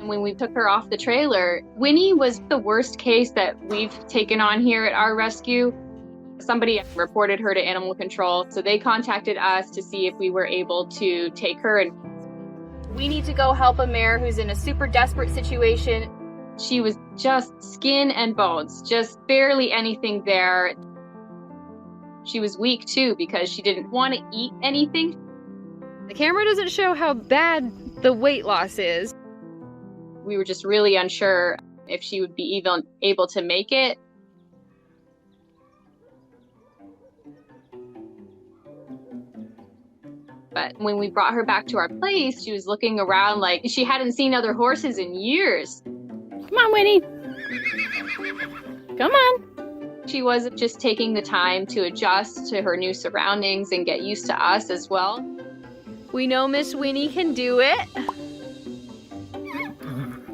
When we took her off the trailer, Winnie was the worst case that we've taken on here at our rescue. Somebody reported her to animal control, so they contacted us to see if we were able to take her. And we need to go help a mare who's in a super desperate situation. She was just skin and bones, just barely anything there. She was weak too because she didn't want to eat anything. The camera doesn't show how bad the weight loss is. We were just really unsure if she would be even able to make it. But when we brought her back to our place, she was looking around like she hadn't seen other horses in years. Come on, Winnie. Come on. She wasn't just taking the time to adjust to her new surroundings and get used to us as well. We know Miss Winnie can do it.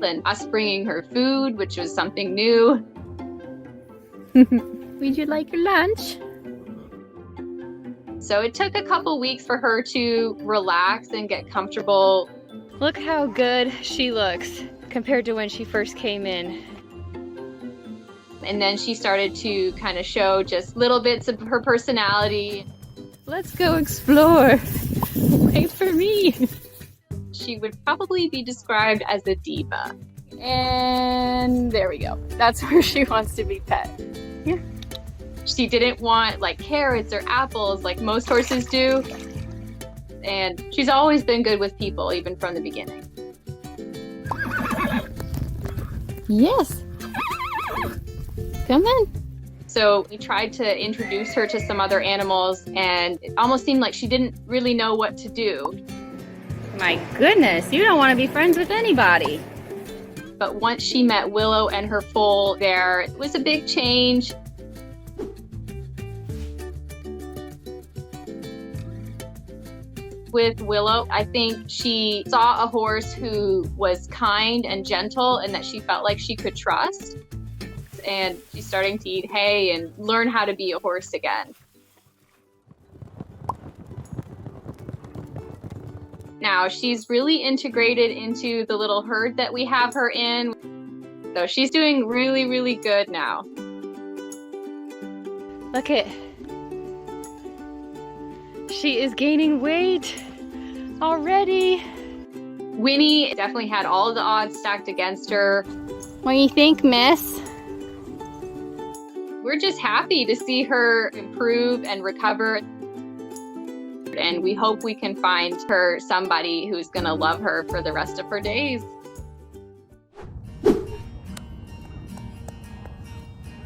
And us bringing her food, which was something new. Would you like your lunch? So it took a couple weeks for her to relax and get comfortable. Look how good she looks compared to when she first came in. And then she started to kind of show just little bits of her personality. Let's go explore. Wait for me. She would probably be described as a diva. And there we go. That's where she wants to be pet. Yeah. She didn't want like carrots or apples like most horses do. And she's always been good with people, even from the beginning. Yes. Come on. So we tried to introduce her to some other animals, and it almost seemed like she didn't really know what to do. My goodness, you don't want to be friends with anybody. But once she met Willow and her foal there, it was a big change. With Willow, I think she saw a horse who was kind and gentle and that she felt like she could trust. And she's starting to eat hay and learn how to be a horse again. Now she's really integrated into the little herd that we have her in. So she's doing really, really good now. Look it. She is gaining weight already. Winnie definitely had all of the odds stacked against her. What do you think, miss? We're just happy to see her improve and recover. And we hope we can find her somebody who's going to love her for the rest of her days.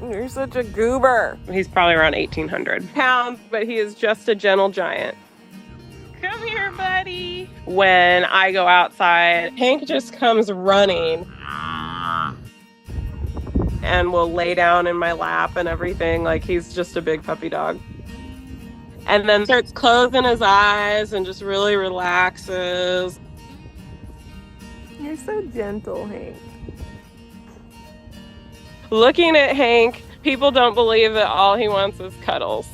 You're such a goober. He's probably around 1,800 pounds, but he is just a gentle giant. Come here, buddy. When I go outside, Hank just comes running and will lay down in my lap and everything. Like he's just a big puppy dog. And then starts closing his eyes and just really relaxes. You're so gentle, Hank. Looking at Hank, people don't believe that all he wants is cuddles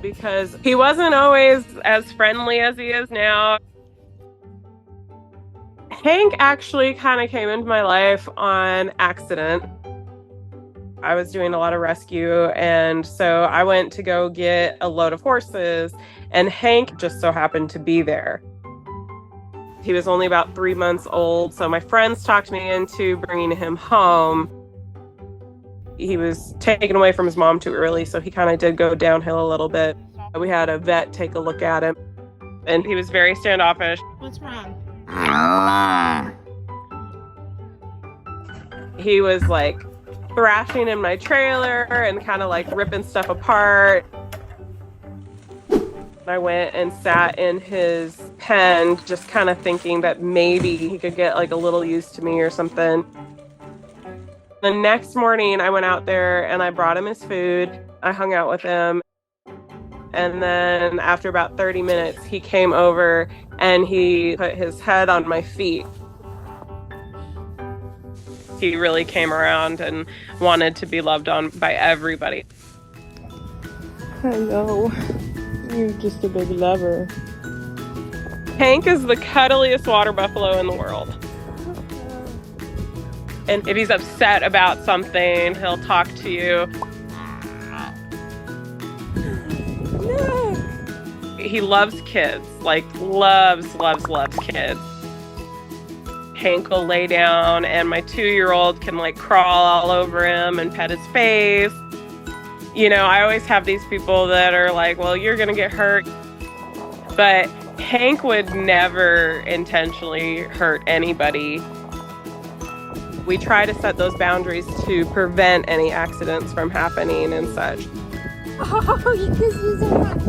because he wasn't always as friendly as he is now. Hank actually kind of came into my life on accident. I was doing a lot of rescue, and so I went to go get a load of horses, and Hank just so happened to be there. He was only about 3 months old, so my friends talked me into bringing him home. He was taken away from his mom too early, so he kind of did go downhill a little bit. We had a vet take a look at him, and he was very standoffish. What's wrong? He was like thrashing in my trailer and kind of like ripping stuff apart. I went and sat in his pen, just kind of thinking that maybe he could get like a little used to me or something. The next morning I went out there and I brought him his food. I hung out with him. And then after about 30 minutes, he came over and he put his head on my feet. He really came around and wanted to be loved on by everybody. I know. You're just a big lover. Hank is the cuddliest water buffalo in the world. And if he's upset about something, he'll talk to you. No. He loves kids, like loves kids. Hank will lay down and my 2-year-old can like crawl all over him and pet his face. You know, I always have these people that are like, well, you're gonna get hurt. But Hank would never intentionally hurt anybody. We try to set those boundaries to prevent any accidents from happening and such. Oh, you kiss me so much.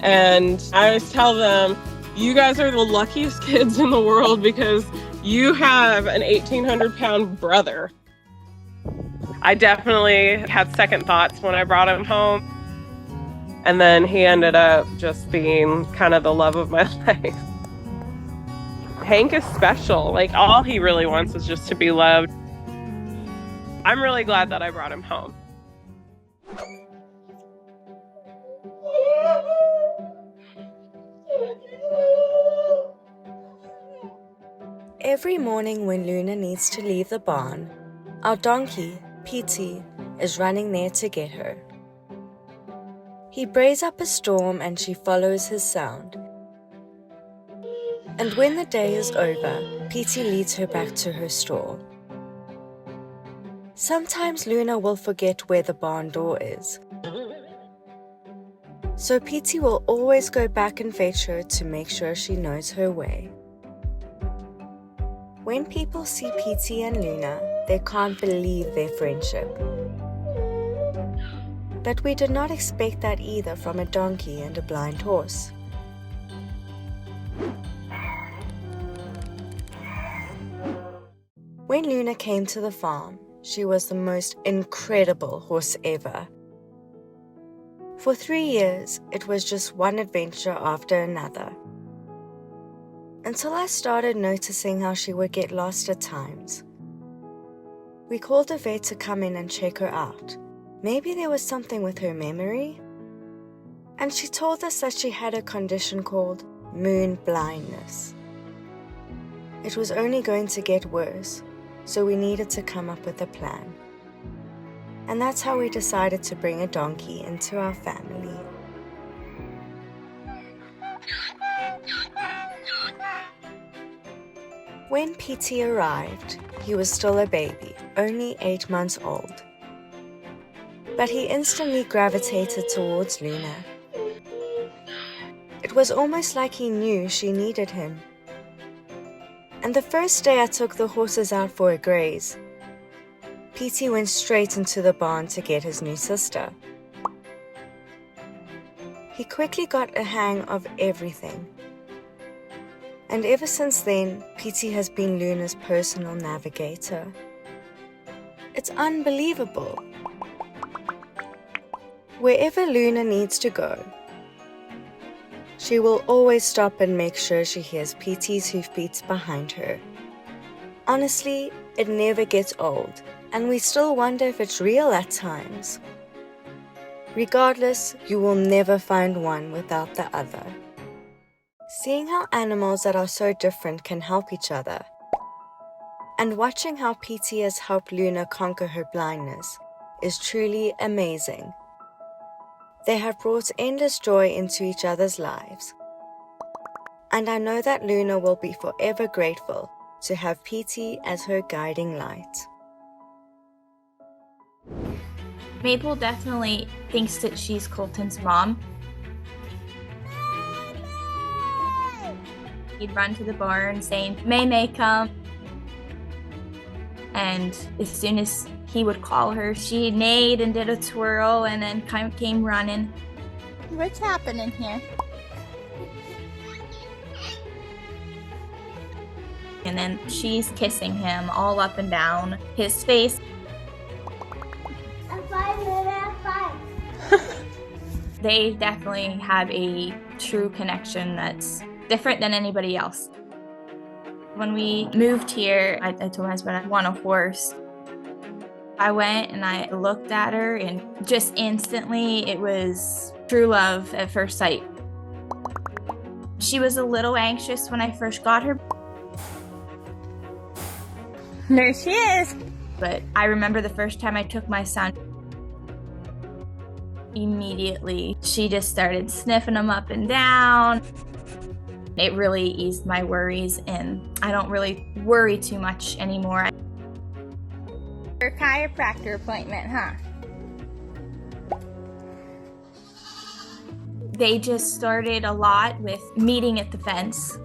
And I always tell them, you guys are the luckiest kids in the world because you have an 1,800-pound brother. I definitely had second thoughts when I brought him home. And then he ended up just being kind of the love of my life. Hank is special. Like, all he really wants is just to be loved. I'm really glad that I brought him home. Every morning when Luna needs to leave the barn, our donkey, Pety, is running there to get her. He brays up a storm and she follows his sound. And when the day is over, Pety leads her back to her stall. Sometimes Luna will forget where the barn door is. So Pety will always go back and fetch her to make sure she knows her way. When people see Pety and Luna, they can't believe their friendship. But we did not expect that either from a donkey and a blind horse. When Luna came to the farm, she was the most incredible horse ever. For 3 years, it was just one adventure after another. Until I started noticing how she would get lost at times. We called a vet to come in and check her out. Maybe there was something with her memory. And she told us that she had a condition called moon blindness. It was only going to get worse, so we needed to come up with a plan. And that's how we decided to bring a donkey into our family. When Pety arrived, he was still a baby, only 8 months old. But he instantly gravitated towards Luna. It was almost like he knew she needed him. And the first day I took the horses out for a graze, Pety went straight into the barn to get his new sister. He quickly got a hang of everything. And ever since then, Pety has been Luna's personal navigator. It's unbelievable. Wherever Luna needs to go, she will always stop and make sure she hears Pety's hoofbeats behind her. Honestly, it never gets old, and we still wonder if it's real at times. Regardless, you will never find one without the other. Seeing how animals that are so different can help each other, and watching how Pety has helped Luna conquer her blindness is truly amazing. They have brought endless joy into each other's lives, and I know that Luna will be forever grateful to have Pety as her guiding light. Maple definitely thinks that she's Colton's mom. He'd run to the barn saying, "May May, come." And as soon as he would call her, she neighed and did a twirl and then kind of came running. What's happening here? And then she's kissing him all up and down his face. They definitely have a true connection that's different than anybody else. When we moved here, I told my husband I want a horse. I went and I looked at her, and just instantly it was true love at first sight. She was a little anxious when I first got her. There she is. But I remember the first time I took my son, immediately she just started sniffing him up and down. It really eased my worries, and I don't really worry too much anymore. Your chiropractor appointment, huh? They just started a lot with meeting at the fence.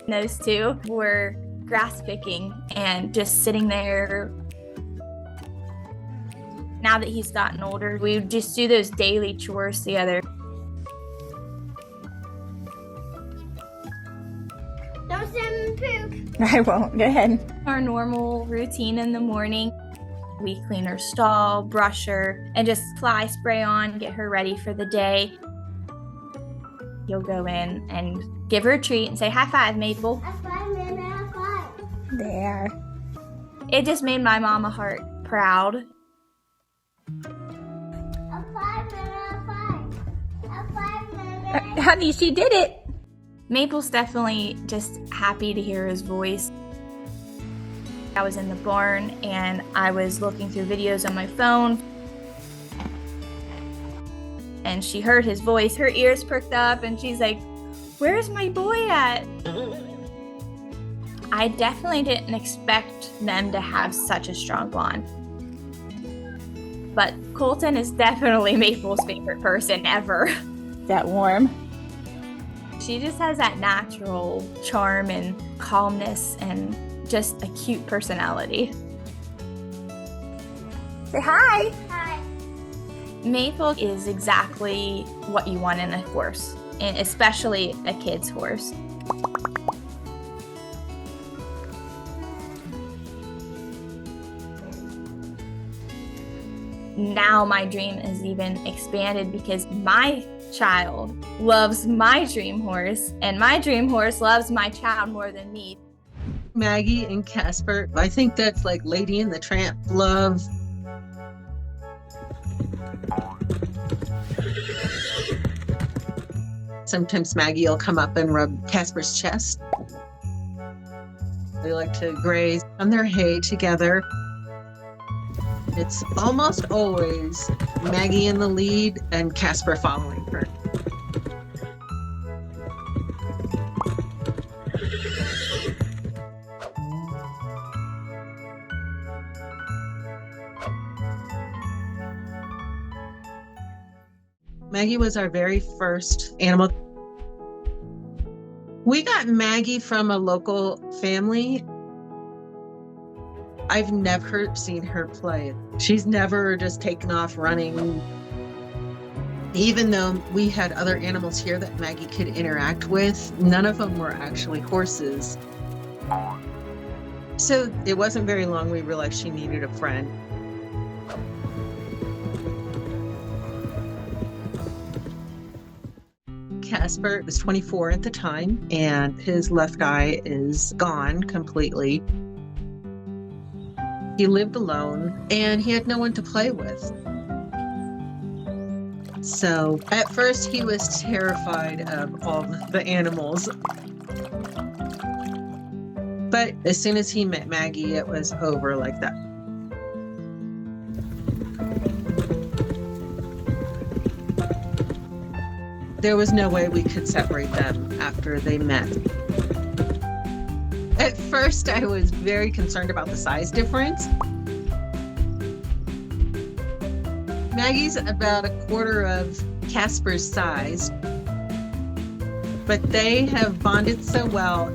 Those two were grass picking and just sitting there. Now that he's gotten older, we would just do those daily chores together. Don't stand and poop. I won't. Go ahead. Our normal routine in the morning, we clean her stall, brush her, and just fly spray on, get her ready for the day. You'll go in and give her a treat and say, "High five, Maple." High five, Mama, high five. There. It just made my mama heart proud. High five, Mama, high five. High five, Mama. Honey, she did it. Maple's definitely just happy to hear his voice. I was in the barn and I was looking through videos on my phone, and she heard his voice. Her ears perked up and she's like, "Where's my boy at?" I definitely didn't expect them to have such a strong bond. But Colton is definitely Maple's favorite person ever. That warm. She just has that natural charm and calmness and just a cute personality. Say hi. Hi. Maple is exactly what you want in a horse, and especially a kid's horse. Now my dream is even expanded because my child loves my dream horse, and my dream horse loves my child more than me. Maggie and Casper, I think that's like Lady and the Tramp love. Sometimes Maggie will come up and rub Casper's chest. They like to graze on their hay together. It's almost always Maggie in the lead and Casper following her. Maggie was our very first animal. We got Maggie from a local family. I've never seen her play. She's never just taken off running. Even though we had other animals here that Maggie could interact with, none of them were actually horses. So it wasn't very long we realized she needed a friend. Casper was 24 at the time, and his left eye is gone completely. He lived alone, and he had no one to play with. So at first he was terrified of all the animals. But as soon as he met Maggie, it was over like that. There was no way we could separate them after they met. At first, I was very concerned about the size difference. Maggie's about a quarter of Casper's size, but they have bonded so well.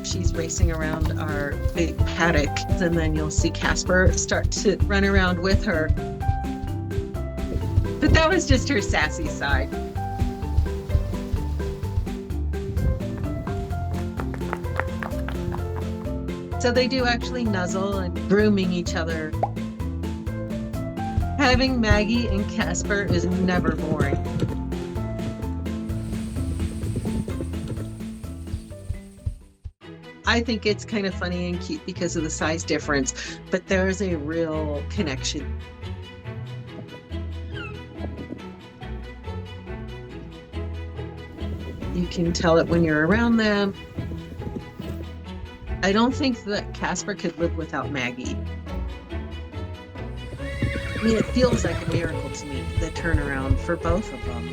She's racing around our big paddock, and then you'll see Casper start to run around with her. But that was just her sassy side. So they do actually nuzzle and grooming each other. Having Maggie and Casper is never boring. I think it's kind of funny and cute because of the size difference, but there is a real connection. You can tell it when you're around them. I don't think that Casper could live without Maggie. I mean, it feels like a miracle to me, the turnaround for both of them.